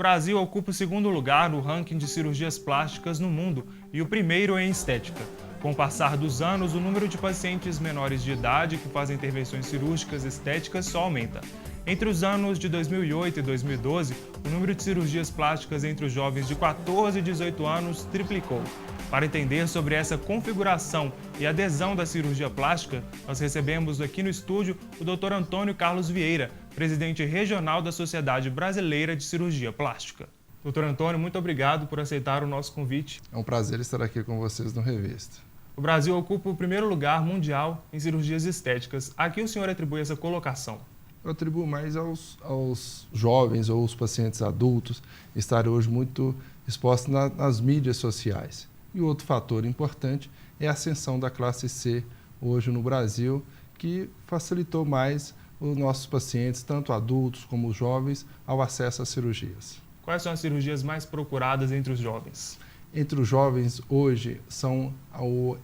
Brasil ocupa o segundo lugar no ranking de cirurgias plásticas no mundo e o primeiro em estética. Com o passar dos anos, o número de pacientes menores de idade que fazem intervenções cirúrgicas estéticas só aumenta. Entre os anos de 2008 e 2012, o número de cirurgias plásticas entre os jovens de 14 e 18 anos triplicou. Para entender sobre essa configuração e adesão da cirurgia plástica, nós recebemos aqui no estúdio o Dr. Antônio Carlos Vieira, presidente regional da Sociedade Brasileira de Cirurgia Plástica. Dr. Antônio, muito obrigado por aceitar o nosso convite. É um prazer estar aqui com vocês no Revista. O Brasil ocupa o primeiro lugar mundial em cirurgias estéticas. A que o senhor atribui essa colocação? Eu atribuo mais aos jovens ou os pacientes adultos estarem hoje muito expostos nas mídias sociais. E outro fator importante é a ascensão da classe C hoje no Brasil, que facilitou mais os nossos pacientes, tanto adultos como jovens, ao acesso às cirurgias. Quais são as cirurgias mais procuradas entre os jovens? Entre os jovens, hoje, são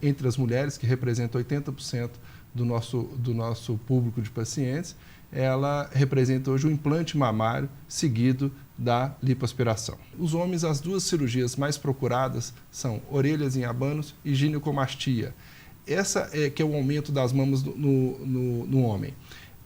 entre as mulheres, que representam 80% do nosso público de pacientes, ela representa hoje o implante mamário, seguido da lipoaspiração. Os homens, as duas cirurgias mais procuradas são orelhas em abanos e ginecomastia. Essa é que é o aumento das mamas no homem.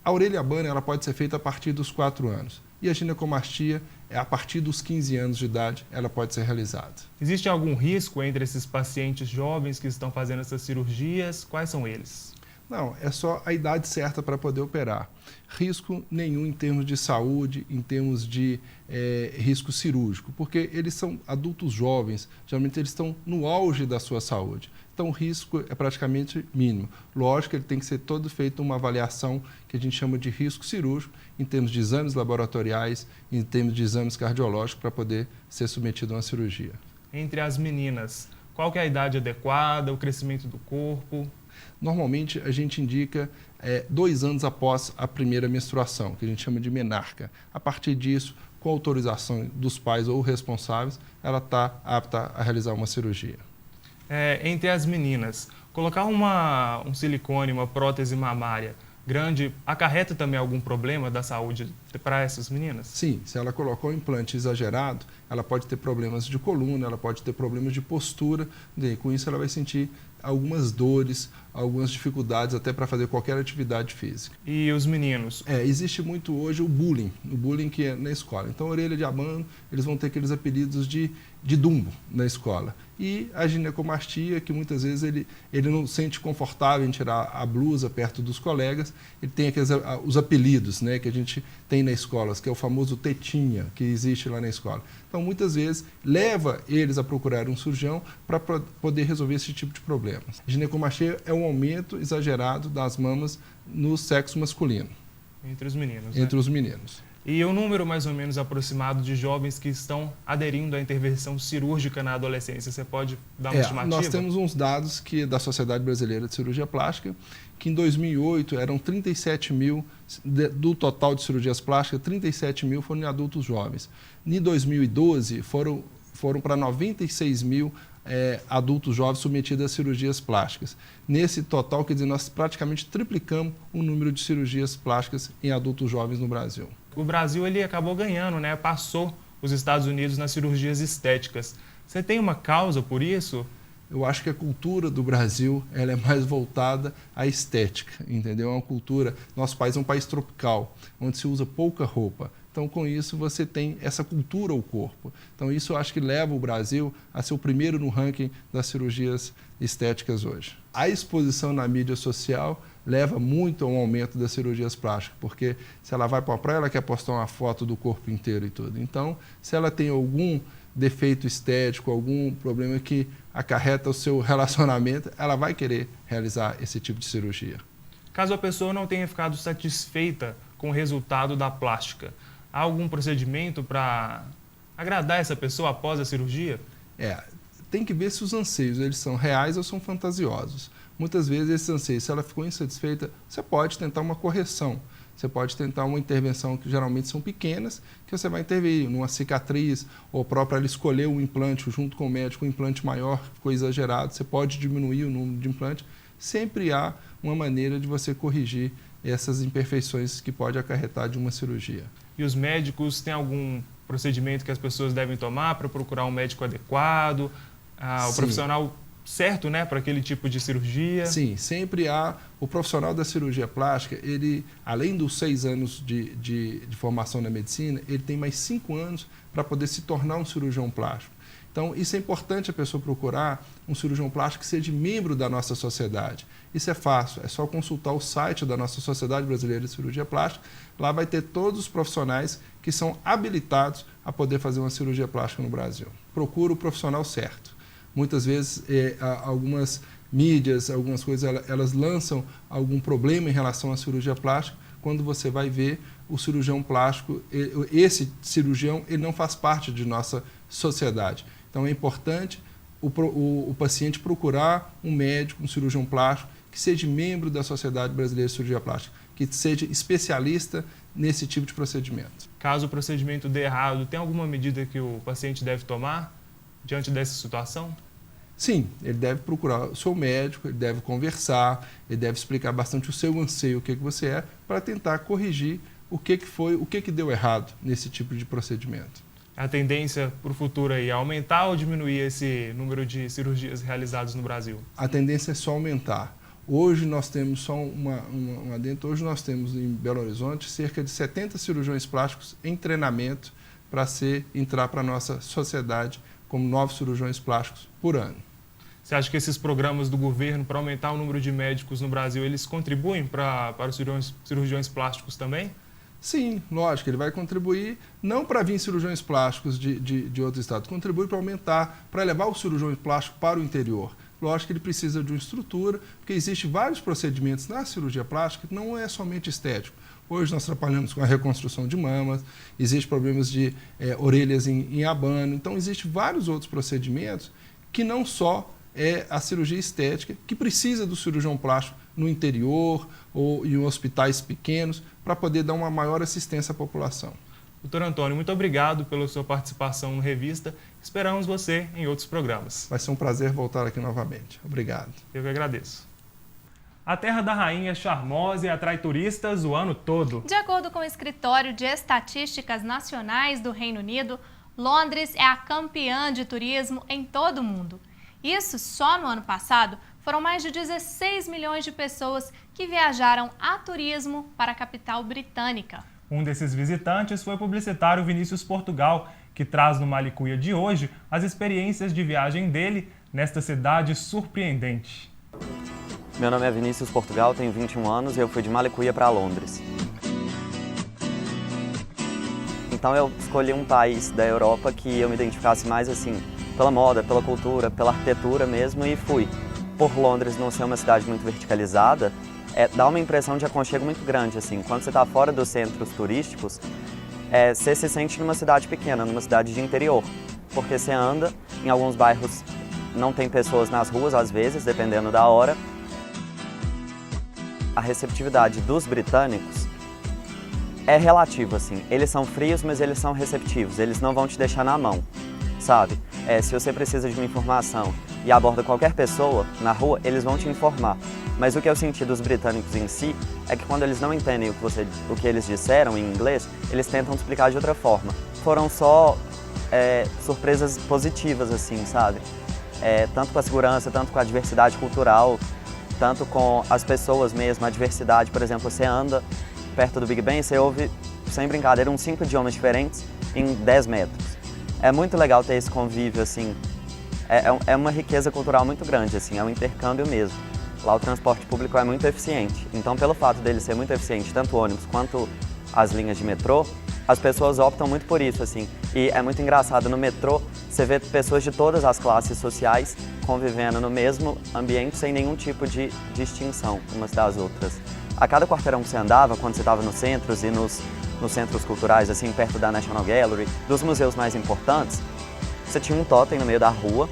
A orelha abana ela pode ser feita a partir dos 4 anos. E a ginecomastia, a partir dos 15 anos de idade, ela pode ser realizada. Existe algum risco entre esses pacientes jovens que estão fazendo essas cirurgias? Quais são eles? Não, é só a idade certa para poder operar. Risco nenhum em termos de saúde, em termos de risco cirúrgico, porque eles são adultos jovens, geralmente eles estão no auge da sua saúde. Então o risco é praticamente mínimo. Lógico que ele tem que ser todo feito uma avaliação que a gente chama de risco cirúrgico, em termos de exames laboratoriais, em termos de exames cardiológicos, para poder ser submetido a uma cirurgia. Entre as meninas, qual que é a idade adequada, o crescimento do corpo? Normalmente, a gente indica 2 anos após a primeira menstruação, que a gente chama de menarca. A partir disso, com autorização dos pais ou responsáveis, ela está apta a realizar uma cirurgia. Entre as meninas, colocar um silicone, uma prótese mamária grande, acarreta também algum problema da saúde para essas meninas? Sim, se ela colocar um implante exagerado, ela pode ter problemas de coluna, ela pode ter problemas de postura, e com isso ela vai sentir algumas dores, algumas dificuldades até para fazer qualquer atividade física. E os meninos? Existe muito hoje o bullying que é na escola. Então, a orelha de abano, eles vão ter aqueles apelidos de Dumbo na escola. E a ginecomastia, que muitas vezes ele não se sente confortável em tirar a blusa perto dos colegas, ele tem os apelidos, né, que a gente tem na escola, que é o famoso tetinha, que existe lá na escola. Então, muitas vezes, leva eles a procurar um cirurgião para poder resolver esse tipo de problemas. A ginecomastia é um aumento exagerado das mamas no sexo masculino. Entre os meninos, Entre né? os meninos. E o número mais ou menos aproximado de jovens que estão aderindo à intervenção cirúrgica na adolescência, você pode dar uma estimativa? Nós temos uns dados da Sociedade Brasileira de Cirurgia Plástica, que em 2008 eram 37 mil, do total de cirurgias plásticas, 37 mil foram em adultos jovens. Em 2012 foram para 96 mil adultos jovens submetidos a cirurgias plásticas. Nesse total, quer dizer, nós praticamente triplicamos o número de cirurgias plásticas em adultos jovens no Brasil. O Brasil ele acabou ganhando, né? Passou os Estados Unidos nas cirurgias estéticas. Você tem uma causa por isso? Eu acho que a cultura do Brasil ela é mais voltada à estética, entendeu? É uma cultura, nosso país é um país tropical, onde se usa pouca roupa. Então, com isso, você tem essa cultura ao corpo. Então, isso eu acho que leva o Brasil a ser o primeiro no ranking das cirurgias estéticas hoje. A exposição na mídia social leva muito a um aumento das cirurgias plásticas, porque se ela vai para a praia, ela quer postar uma foto do corpo inteiro e tudo. Então, se ela tem algum defeito estético, algum problema que acarreta o seu relacionamento, ela vai querer realizar esse tipo de cirurgia. Caso a pessoa não tenha ficado satisfeita com o resultado da plástica, há algum procedimento para agradar essa pessoa após a cirurgia? Tem que ver se os anseios eles são reais ou são fantasiosos. Muitas vezes esses anseios, se ela ficou insatisfeita, você pode tentar uma correção. Você pode tentar uma intervenção que geralmente são pequenas, que você vai intervir numa cicatriz, ou próprio ela escolher um implante junto com o médico, um implante maior, ficou exagerado, você pode diminuir o número de implantes. Sempre há uma maneira de você corrigir essas imperfeições que pode acarretar de uma cirurgia. E os médicos têm algum procedimento que as pessoas devem tomar para procurar um médico adequado, o profissional certo, né, para aquele tipo de cirurgia? Sim, sempre há o profissional da cirurgia plástica, ele, além dos 6 anos de formação na medicina, ele tem mais 5 anos para poder se tornar um cirurgião plástico. Então, isso é importante a pessoa procurar um cirurgião plástico que seja membro da nossa sociedade. Isso é fácil, é só consultar o site da nossa Sociedade Brasileira de Cirurgia Plástica. Lá vai ter todos os profissionais que são habilitados a poder fazer uma cirurgia plástica no Brasil. Procura o profissional certo. Muitas vezes, algumas mídias, algumas coisas, elas lançam algum problema em relação à cirurgia plástica. Quando você vai ver o cirurgião plástico, esse cirurgião, ele não faz parte de nossa sociedade. Então, é importante o paciente procurar um médico, um cirurgião plástico, que seja membro da Sociedade Brasileira de Cirurgia Plástica, que seja especialista nesse tipo de procedimento. Caso o procedimento dê errado, tem alguma medida que o paciente deve tomar diante dessa situação? Sim, ele deve procurar o seu médico, ele deve conversar, ele deve explicar bastante o seu anseio, o que você é, para tentar corrigir o que deu errado nesse tipo de procedimento. A tendência para o futuro aí é aumentar ou diminuir esse número de cirurgias realizadas no Brasil? A tendência é só aumentar. Hoje nós temos só hoje nós temos em Belo Horizonte cerca de 70 cirurgiões plásticos em treinamento para entrar para a nossa sociedade como novos cirurgiões plásticos por ano. Você acha que esses programas do governo para aumentar o número de médicos no Brasil, eles contribuem para os cirurgiões plásticos também? Sim, lógico, ele vai contribuir não para vir cirurgiões plásticos de outro estado, contribui para aumentar, para levar o cirurgião plástico para o interior. Lógico que ele precisa de uma estrutura, porque existem vários procedimentos na cirurgia plástica que não é somente estético. Hoje nós trabalhamos com a reconstrução de mamas, existem problemas de orelhas em abano, então existem vários outros procedimentos que não só é a cirurgia estética, que precisa do cirurgião plástico no interior ou em hospitais pequenos para poder dar uma maior assistência à população. Doutor Antônio, muito obrigado pela sua participação no Revista. Esperamos você em outros programas. Vai ser um prazer voltar aqui novamente. Obrigado. Eu que agradeço. A Terra da Rainha é charmosa e atrai turistas o ano todo. De acordo com o Escritório de Estatísticas Nacionais do Reino Unido, Londres é a campeã de turismo em todo o mundo. Isso só no ano passado foram mais de 16 milhões de pessoas que viajaram a turismo para a capital britânica. Um desses visitantes foi o publicitário Vinícius Portugal, que traz no Malicuia de hoje as experiências de viagem dele nesta cidade surpreendente. Meu nome é Vinícius Portugal, tenho 21 anos e eu fui de Malicuia para Londres. Então eu escolhi um país da Europa que eu me identificasse mais assim, pela moda, pela cultura, pela arquitetura mesmo, e fui. Por Londres não ser uma cidade muito verticalizada, dá uma impressão de aconchego muito grande, assim. Quando você está fora dos centros turísticos, você se sente numa cidade pequena, numa cidade de interior, porque você anda, em alguns bairros não tem pessoas nas ruas, às vezes, dependendo da hora. A receptividade dos britânicos é relativa, assim. Eles são frios, mas eles são receptivos, eles não vão te deixar na mão, sabe? Se você precisa de uma informação e aborda qualquer pessoa na rua, eles vão te informar. Mas o que eu senti dos britânicos em si é que quando eles não entendem o que eles disseram em inglês, eles tentam explicar de outra forma. Foram só surpresas positivas, assim, sabe? Tanto com a segurança, tanto com a diversidade cultural, tanto com as pessoas mesmo, a diversidade. Por exemplo, você anda perto do Big Ben, você ouve, sem brincadeira, uns 5 idiomas diferentes em 10 metros. É muito legal ter esse convívio, assim, é uma riqueza cultural muito grande, assim, é um intercâmbio mesmo. Lá o transporte público é muito eficiente, então pelo fato dele ser muito eficiente, tanto o ônibus quanto as linhas de metrô, as pessoas optam muito por isso, assim. E é muito engraçado, no metrô você vê pessoas de todas as classes sociais convivendo no mesmo ambiente sem nenhum tipo de distinção umas das outras. A cada quarteirão que você andava, quando você estava nos centros e nos centros culturais, assim, perto da National Gallery, dos museus mais importantes, você tinha um totem no meio da rua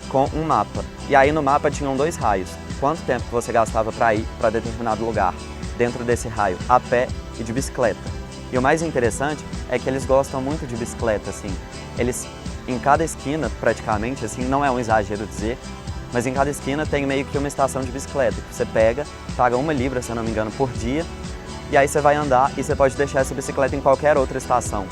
com um mapa. E aí no mapa tinham 2 raios. Quanto tempo você gastava para ir para determinado lugar dentro desse raio, a pé e de bicicleta. E o mais interessante é que eles gostam muito de bicicleta, assim. Eles, em cada esquina, praticamente, assim, não é um exagero dizer, mas em cada esquina tem meio que uma estação de bicicleta, que você pega, paga 1 libra, se eu não me engano, por dia, e aí você vai andar e você pode deixar essa bicicleta em qualquer outra estação.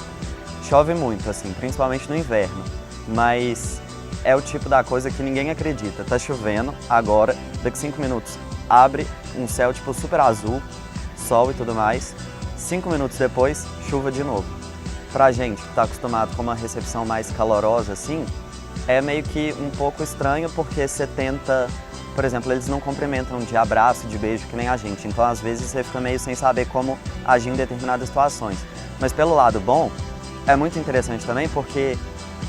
chove muito, assim, principalmente no inverno, mas é o tipo da coisa que ninguém acredita. Tá chovendo agora, daqui 5 minutos abre um céu tipo super azul, sol e tudo mais. 5 minutos depois, chuva de novo. Pra gente que tá acostumado com uma recepção mais calorosa assim, é meio que um pouco estranho porque você tenta, por exemplo, eles não cumprimentam de abraço, de beijo que nem a gente, então às vezes você fica meio sem saber como agir em determinadas situações. Mas pelo lado bom, é muito interessante também porque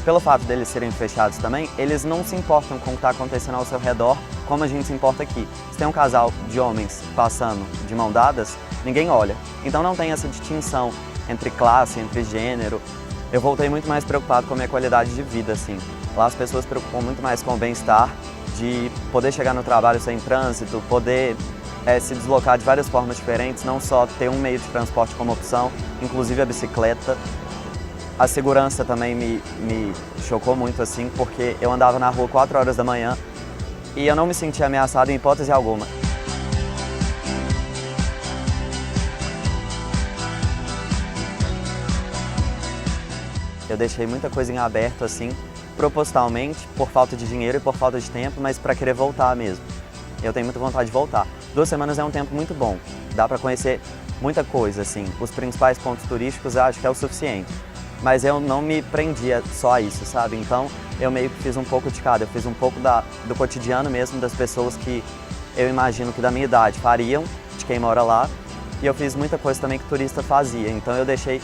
pelo fato deles serem fechados também, eles não se importam com o que está acontecendo ao seu redor, como a gente se importa aqui. Se tem um casal de homens passando de mão dadas, ninguém olha. Então não tem essa distinção entre classe, entre gênero. Eu voltei muito mais preocupado com a minha qualidade de vida, assim. Lá as pessoas se preocupam muito mais com o bem-estar, de poder chegar no trabalho sem trânsito, poder se deslocar de várias formas diferentes, não só ter um meio de transporte como opção, inclusive a bicicleta. A segurança também me chocou muito, assim, porque eu andava na rua 4 horas da manhã e eu não me sentia ameaçado em hipótese alguma. Eu deixei muita coisa em aberto, assim, propositalmente, por falta de dinheiro e por falta de tempo, mas para querer voltar mesmo. Eu tenho muita vontade de voltar. 2 semanas é um tempo muito bom, dá para conhecer muita coisa, assim. Os principais pontos turísticos eu acho que é o suficiente. Mas eu não me prendia só a isso, sabe? Então eu meio que fiz um pouco de cada, eu fiz um pouco do cotidiano mesmo das pessoas que eu imagino que da minha idade fariam, de quem mora lá, e eu fiz muita coisa também que turista fazia, então eu deixei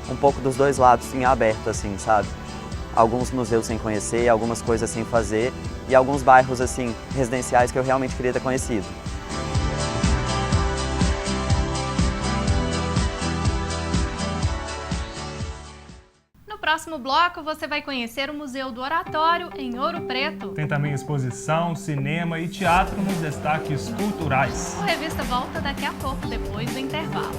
um pouco dos dois lados em aberto, assim, sabe? Alguns museus sem conhecer, algumas coisas sem fazer, e alguns bairros, assim, residenciais que eu realmente queria ter conhecido. No próximo bloco, você vai conhecer o Museu do Oratório, em Ouro Preto. Tem também exposição, cinema e teatro nos destaques culturais. A revista volta daqui a pouco, depois do intervalo.